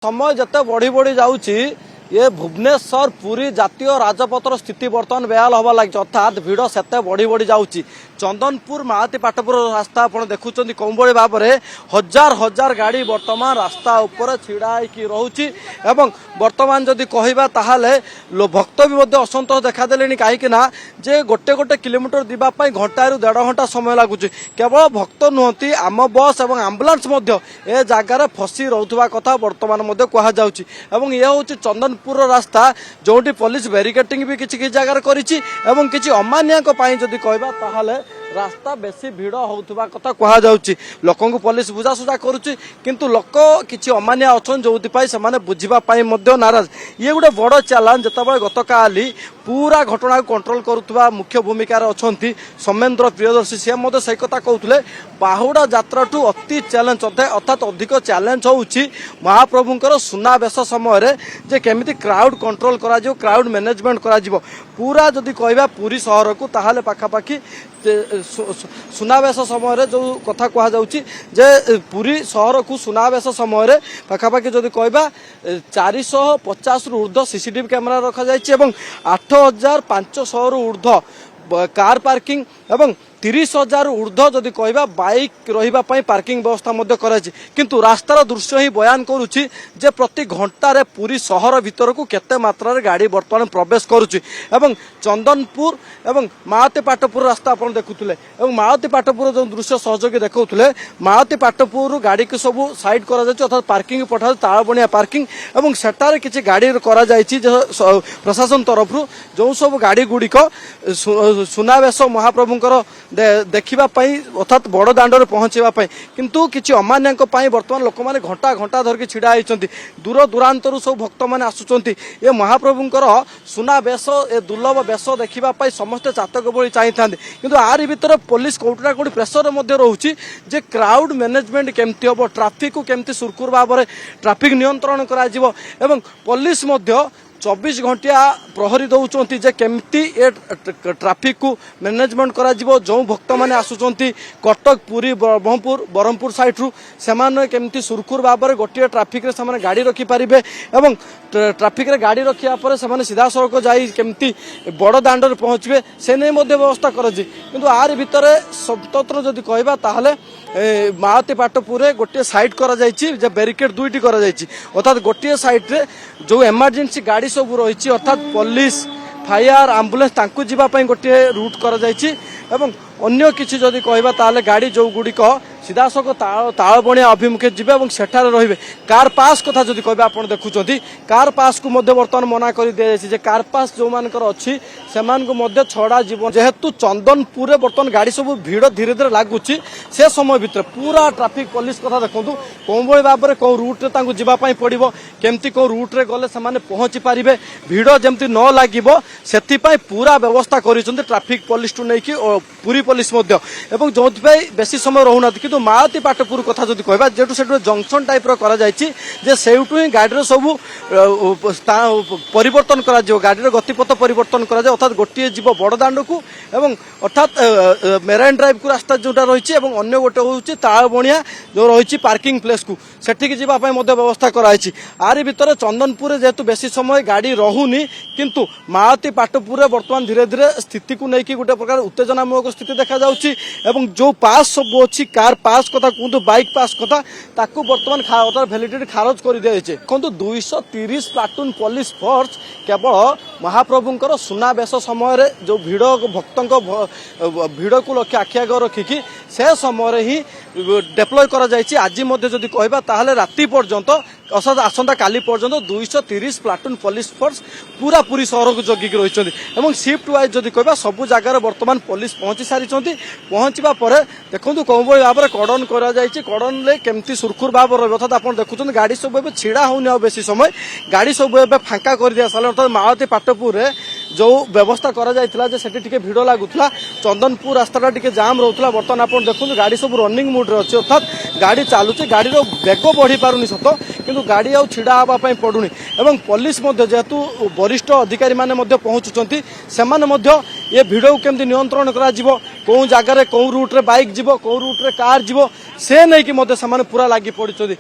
समय जिते बढ़ी बढ़ी जाऊँगी ये भुवनेश्वर पुरी जातीय राजपथर स्थिति बर्तमान बेहाल हवा लगी अर्थात भिड़ से बढ़ी बढ़ी जाऊँगी चंदनपुर महाती पाटपुर रास्ता आप देखुं कौन भाव में हजार हजार गाड़ी बर्तमान रास्ता उपर छिड़ा रोचे एवं बर्तमान जदि कहवा ताहले भक्त भी असंतोष देखादेले कहीं जे गोटे गोटे किलोमीटर दीपाई घंटा रु 1.5 घंटा समय लगुच केवल भक्त नुहति आम बस और आम्बुलांस ए जगार फसी रोकवा कथा बर्तमान कहुच्छी और ये हूँ चंदनपुर रास्ता जो पुलिस बैरिकेटिंग भी किसी जगार करिछि एवं किसी अमानिया जदि कहबा ताहले रास्ता बेसी भिड़ होउथबा कथा कहुच्छी लोक पुलिस बुझासुझा करुच्ची किंतु लोक किसी अमानिया अच्छन जो से बुझापी नाराज ये गोटे बड़ चैलेंज जितेबाला गतकाली पूरा घटना को कंट्रोल करुवा मुख्य भूमिका अच्छा सौमेन्द्र प्रियदर्शी सी से कथा कहते बाहुड़ा यात्रा ठू अति चैलेंज अर्थात अधिक चैलेंज होउछि महाप्रभुंकर सुनावेश समय जे केमिति क्राउड कंट्रोल करा क्राउड मैनेजमेंट करा पूरा जदि कहबा पुरी सहर को ताहाले पाखापाखि सुनावेश समय जो कथा कहुच्छी जे पुरी सहर को सुनावेश समय पाखापाखि जदि कहबा 450 रु ऊर्ध्व सीसीटीवी कैमेरा रखा जाइए 8500 रु ऊर्ध्व कार पार्किंग एवं 30,000 ऊर्ध्व जदि कहबा बाइक रही पार्किंग व्यवस्था कराई किंतु रास्तार दृश्य ही बयान करुच्ची जे प्रति घंटार पूरी सहर भीतर को केते मात्रा गाड़ी बर्तमान प्रवेश करुच्ची एवं चंदनपुर एवं महाती पाटपुर रास्ता आप देखुले और महाती पाटपुर जो दृश्य सहयोगी देखुले महाती पाटपुर गाड़ी को सब साइड अर्थात पार्किंग पठा तालबणिया पार्किंग एवं सेटार किसी गाड़ी प्रशासन तरफ जो सब गाड़ी गुड़िक सुनावेश महाप्रभुंकर देखिबापाई अर्थात बड़ दाण्ड पहुँचापी किंतु किसी अमान्या बर्तमान लोक मैंने घंटा घंटा धरिकी छिड़ा होती दूर दूरांतर सब भक्त मैंने आसुंच ये महाप्रभुंकर सुनावेश ए दुर्लभ वेश देखापी समस्ते चातक भली चाहिए किंतु आरी भितर पुलिस कोटना कोटी प्रेसर रोचे जे क्राउड मैनेजमेंट केमती हम ट्राफिक को केमती सुरखुर भाव में ट्राफिक नियंत्रण कर पुलिस 24 घंटिया प्रहरी दौरान जे केमती ए ट्राफिक को मैनेजमेंट करा जो भक्त मैंने आसुंच कटक पुरी ब्रह्मपुर साइड रू से केमती सुरखुर भाव में गोटे ट्राफिक रे से गाड़ी रखिपारे और ट्राफिक रे गाड़ी रखा पर से सीधा सड़क जाई केमती बड़ दाण्ड पहुँचे से नहीं व्यवस्था करी किंतु आर भितर स्वतंत्र जदि कहबा ताहले महाती पाटपुर गोटे साइड करा बैरिकेड दुईटी करा अर्थात गोटे साइड रे जो इमरजेंसी गाड़ी सब रही अर्थात पुलिस फायर आम्बुलांस तांकु जीवाई गोटे रूट करा एवं अन्य किसी जदि कहबा ताहले गाड़ी जो गुड़िक सीधासख तालबणिया अभिमुखे जीवे और सेठार रे कार पास कथा जदि कहबा आपण देखुछंती कार पास को बर्तमान मना कर दिया जायछि जे कार पास जो मानकर अच्छी से छड़ा जीवन जेहेतु चंदनपुर बर्तमान गाड़ी सब भिड़ धीरे धीरे लगुच से समय भितर पूरा ट्राफिक पुलिस कथा देखूँ कौन भाव में कौ रूट रे जीवाई पड़ो केमती कौ रूट रे गले से पहुँची पारे भिड़ जमती न लगे से पूरा व्यवस्था कर ट्राफिक पुलिस टू नहीं पुरी पुलिस एवं जो बेसी समय रोना कि महाती पाटपुर कथा जदि कहबा जेटू से जंक्शन टाइप सेठू ही गाड़ी सब परिवर्तन करा गाड़ी गतिपथ परिवर्तन करा अर्थात गोटे जीव बड़ दाण्ड को एवं अर्थात मेराइन ड्राइव को रास्ता जोटा रही अन्य गोटे हूँ तालबणिया जो रही पार्किंग प्लेस को सेठिकी जीवाई व्यवस्था कराई आरी भितर चंदनपुर जेहेतु बेसी समय गाड़ी रहुनी किंतु महाती पाटपुर बर्तमान धीरे धीरे स्थिति को लेकिन गोटे प्रकार उत्तेजनामूलक स्थिति देखा जाउछि एवं जो पास सब अच्छी कार पास कथा कहतु बाइक पास कथा ताकू बर्तमान वैलिडिटी खारज कर दिया कहतु 230 प्लाटून पुलिस फोर्स केवल महाप्रभुंकर सुनावेश समय जो भिड़ भक्तों भिड़ को लक्ष्य आखि आगे रखिकी से समय ही डेप्लय आज जदि कहबा ताहले राति पर्यंत अर्थात आसंता काली पर्यंत 230 प्लाटून पुलिस फोर्स पूरा पूरी सहर को जगिक रही शिफ्ट वाइज जदि कहबा सबु जगार बर्तमान पुलिस पहुंची सारी पहुंचा पर देखो कौन भाव में कड़न कड़न केमती सुरखुर भाव रही अर्थात आप देखुं गाड़ी सब ए छिड़ा होनी बेसी समय गाड़ी सब ए फांका कर दिया सारे अर्थात महाती पाटपुर जो व्यवस्था करा भिड़ लगुला चंदनपुर रास्ता टी जाम रोला बर्तमान आप देखो गाड़ी सब रनिंग मुड अच्छे अर्थात गाड़ी चलुची गाड़ी बेग बढ़ी पारुनी सत कि गाड़ी आउ छिड़ा हाँपाई पड़ुनी एवं पुलिस जेहेतु वरिष्ठ अधिकारी माने पहुँचुंट से ये भिड़ को केमती नियंत्रण करा कौन जगार कौ रूट रे बाइक जीव कौ रूट रे कार जीव से नहीं कि पूरा लगी पड़ी।